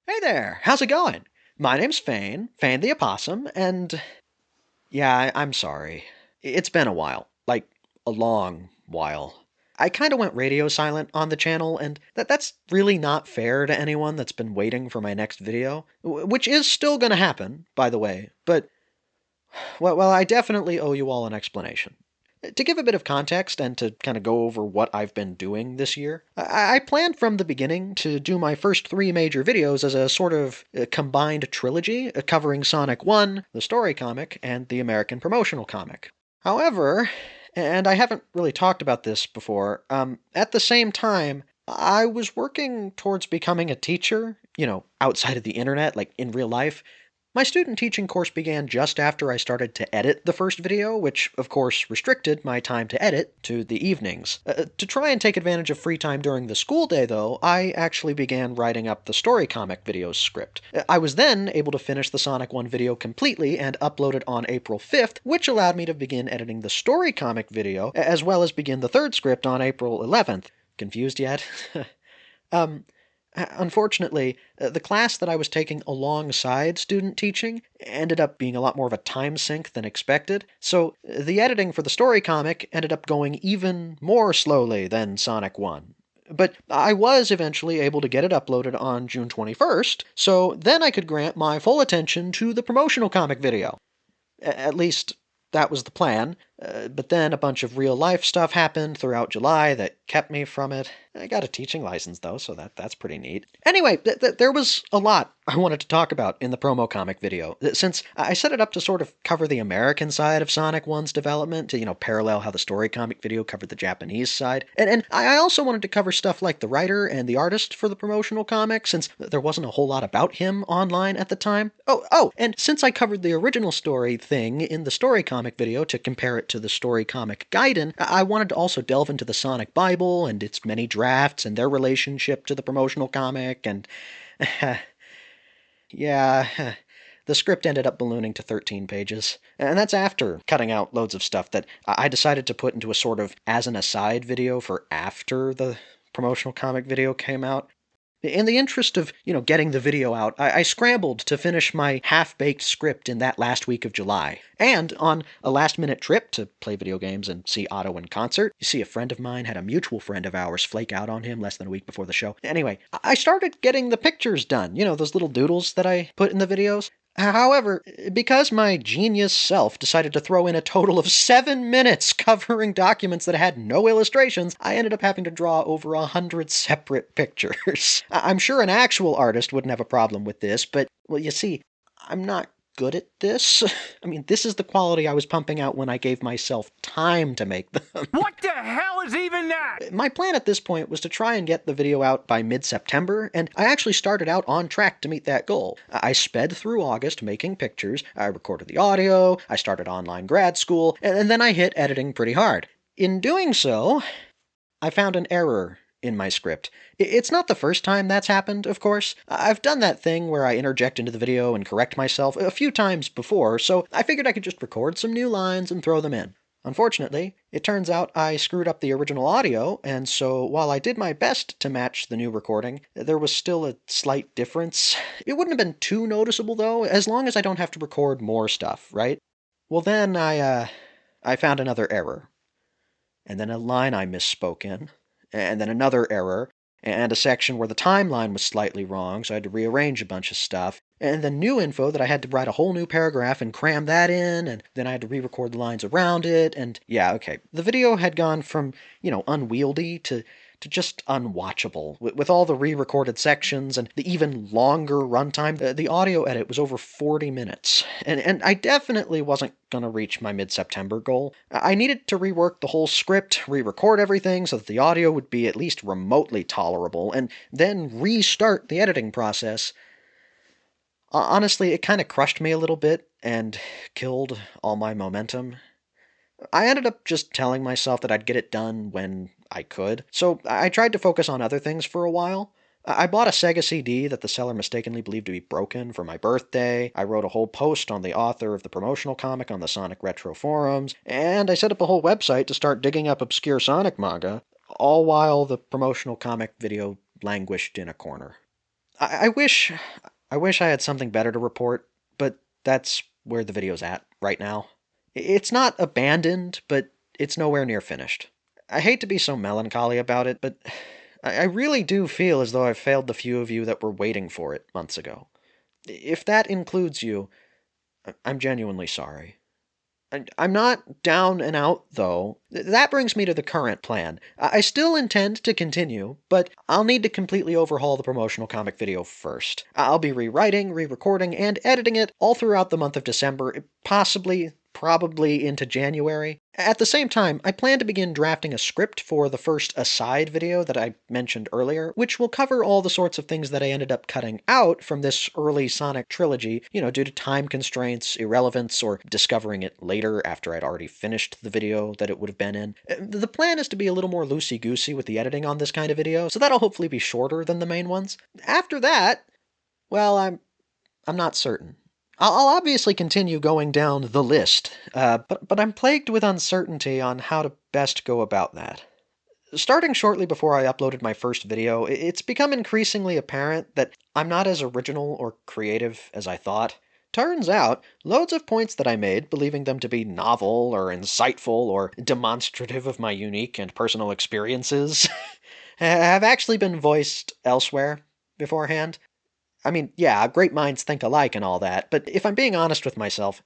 Hey there, how's it going? My name's Feign the Opossum, and yeah, I'm sorry. It's been a while. Like, a long while. I kinda went radio silent on the channel, and that's really not fair to anyone that's been waiting for my next video. Which is still gonna happen, by the way, but well, I definitely owe you all an explanation. To give a bit of context and to kind of go over what I've been doing this year, I planned from the beginning to do my first three major videos as a sort of combined trilogy covering Sonic 1, the story comic, and the American promotional comic. However, and I haven't really talked about this before, at the same time, I was working towards becoming a teacher, outside of the internet, like in real life. My student teaching course began just after I started to edit the first video, which of course restricted my time to edit to the evenings. To try and take advantage of free time during the school day, though, I actually began writing up the story comic video's script. I was then able to finish the Sonic 1 video completely and upload it on April 5th, which allowed me to begin editing the story comic video, as well as begin the third script on April 11th. Confused yet? Unfortunately, the class that I was taking alongside student teaching ended up being a lot more of a time sink than expected, so the editing for the story comic ended up going even more slowly than Sonic 1. But I was eventually able to get it uploaded on June 21st, so then I could grant my full attention to the promotional comic video. At least, that was the plan, but then a bunch of real-life stuff happened throughout July that kept me from it. I got a teaching license, though, so that's pretty neat. Anyway, there was a lot I wanted to talk about in the promo comic video, since I set it up to sort of cover the American side of Sonic 1's development, to, parallel how the story comic video covered the Japanese side. And I also wanted to cover stuff like the writer and the artist for the promotional comic, since there wasn't a whole lot about him online at the time. And since I covered the original story thing in the story comic video to compare it to the story comic Gaiden, I wanted to also delve into the Sonic Bible and its many drafts and their relationship to the promotional comic, and yeah, the script ended up ballooning to 13 pages. And that's after cutting out loads of stuff that I decided to put into a sort of as an aside video for after the promotional comic video came out. In the interest of, getting the video out, I scrambled to finish my half-baked script in that last week of July. And on a last-minute trip to play video games and see Otto in concert, you see, a friend of mine had a mutual friend of ours flake out on him less than a week before the show. Anyway, I started getting the pictures done, those little doodles that I put in the videos. However, because my genius self decided to throw in a total of 7 minutes covering documents that had no illustrations, I ended up having to draw over 100 separate pictures. I'm sure an actual artist wouldn't have a problem with this, but, well, you see, I'm not good at this. I mean, this is the quality I was pumping out when I gave myself time to make them. What the hell is even that? My plan at this point was to try and get the video out by mid-September, and I actually started out on track to meet that goal. I sped through August making pictures, I recorded the audio, I started online grad school, and then I hit editing pretty hard. In doing so, I found an error in my script. It's not the first time that's happened, of course. I've done that thing where I interject into the video and correct myself a few times before, so I figured I could just record some new lines and throw them in. Unfortunately, it turns out I screwed up the original audio, and so while I did my best to match the new recording, there was still a slight difference. It wouldn't have been too noticeable, though, as long as I don't have to record more stuff, right? Well, then I found another error. And then a line I misspoke in, and then another error, and a section where the timeline was slightly wrong, so I had to rearrange a bunch of stuff, and then new info that I had to write a whole new paragraph and cram that in, and then I had to re-record the lines around it, and yeah, okay. The video had gone from, unwieldy to just unwatchable. With all the re-recorded sections and the even longer runtime, the audio edit was over 40 minutes. And I definitely wasn't going to reach my mid-September goal. I needed to rework the whole script, re-record everything so that the audio would be at least remotely tolerable, and then restart the editing process. Honestly, it kind of crushed me a little bit and killed all my momentum. I ended up just telling myself that I'd get it done when I could, so I tried to focus on other things for a while. I bought a Sega CD that the seller mistakenly believed to be broken for my birthday, I wrote a whole post on the author of the promotional comic on the Sonic Retro forums, and I set up a whole website to start digging up obscure Sonic manga, all while the promotional comic video languished in a corner. I wish I had something better to report, but that's where the video's at right now. It's not abandoned, but it's nowhere near finished. I hate to be so melancholy about it, but I really do feel as though I've failed the few of you that were waiting for it months ago. If that includes you, I'm genuinely sorry. I'm not down and out, though. That brings me to the current plan. I still intend to continue, but I'll need to completely overhaul the promotional comic video first. I'll be rewriting, re-recording, and editing it all throughout the month of December, probably into January. At the same time, I plan to begin drafting a script for the first aside video that I mentioned earlier, which will cover all the sorts of things that I ended up cutting out from this early Sonic trilogy, due to time constraints, irrelevance, or discovering it later after I'd already finished the video that it would have been in. The plan is to be a little more loosey-goosey with the editing on this kind of video, so that'll hopefully be shorter than the main ones. After that, well, I'm not certain. I'll obviously continue going down the list, but I'm plagued with uncertainty on how to best go about that. Starting shortly before I uploaded my first video, it's become increasingly apparent that I'm not as original or creative as I thought. Turns out, loads of points that I made, believing them to be novel or insightful or demonstrative of my unique and personal experiences, have actually been voiced elsewhere beforehand. I mean, yeah, great minds think alike and all that, but if I'm being honest with myself,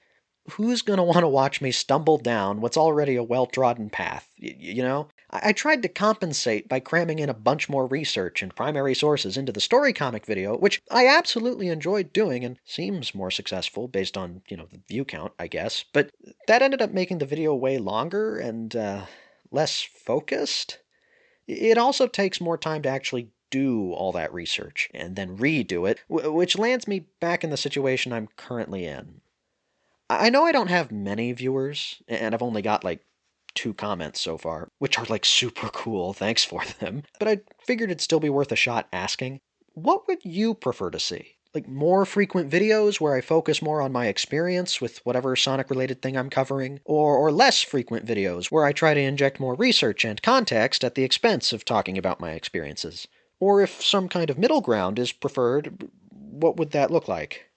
who's going to want to watch me stumble down what's already a well-trodden path, you know? I tried to compensate by cramming in a bunch more research and primary sources into the story comic video, which I absolutely enjoyed doing and seems more successful based on, the view count, I guess, but that ended up making the video way longer and less focused. It also takes more time to actually do all that research and then redo it, which lands me back in the situation I'm currently in. I know I don't have many viewers, and I've only got like 2 comments so far, which are like super cool, thanks for them, but I figured it'd still be worth a shot asking. What would you prefer to see? Like more frequent videos where I focus more on my experience with whatever Sonic-related thing I'm covering, or less frequent videos where I try to inject more research and context at the expense of talking about my experiences? Or if some kind of middle ground is preferred, what would that look like?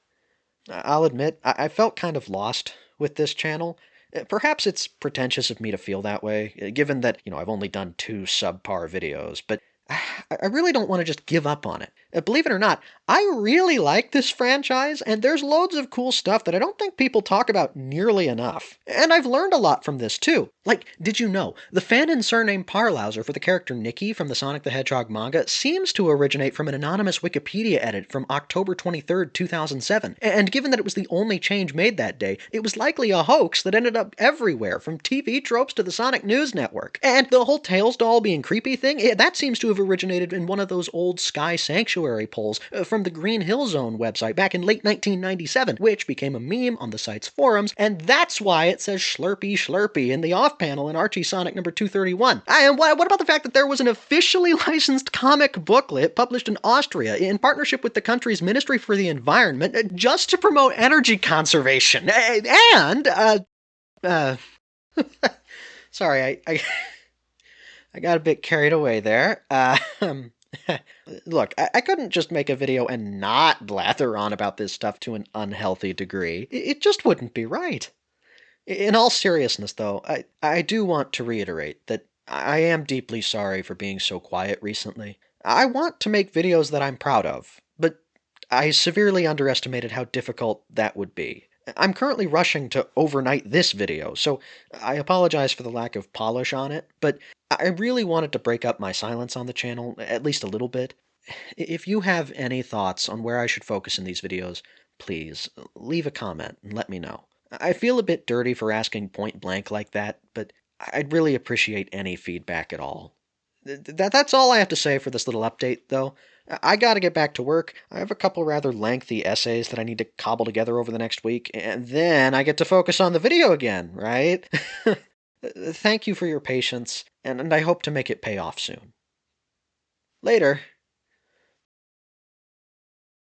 I'll admit, I felt kind of lost with this channel. Perhaps it's pretentious of me to feel that way, given that, I've only done 2 subpar videos, but I really don't want to just give up on it. Believe it or not, I really like this franchise, and there's loads of cool stuff that I don't think people talk about nearly enough. And I've learned a lot from this, too. Like, did you know, the fan and surname Parlowser for the character Nikki from the Sonic the Hedgehog manga seems to originate from an anonymous Wikipedia edit from October 23rd, 2007. And given that it was the only change made that day, it was likely a hoax that ended up everywhere, from TV tropes to the Sonic News Network. And the whole Tails doll being creepy thing, that seems to have originated in one of those old Sky Sanctuary polls from the Green Hill Zone website back in late 1997, which became a meme on the site's forums, and that's why it says Schlurpy Schlurpy in the off panel in Archie Sonic number 231. And what about the fact that there was an officially licensed comic booklet published in Austria in partnership with the country's Ministry for the Environment just to promote energy conservation? And, sorry, I got a bit carried away there. Look, I couldn't just make a video and not blather on about this stuff to an unhealthy degree. It just wouldn't be right. In all seriousness, though, I do want to reiterate that I am deeply sorry for being so quiet recently. I want to make videos that I'm proud of, but I severely underestimated how difficult that would be. I'm currently rushing to overnight this video, so I apologize for the lack of polish on it, but I really wanted to break up my silence on the channel, at least a little bit. If you have any thoughts on where I should focus in these videos, please leave a comment and let me know. I feel a bit dirty for asking point blank like that, but I'd really appreciate any feedback at all. That's all I have to say for this little update, though. I gotta get back to work. I have a couple rather lengthy essays that I need to cobble together over the next week, and then I get to focus on the video again, right? Thank you for your patience, and I hope to make it pay off soon. Later.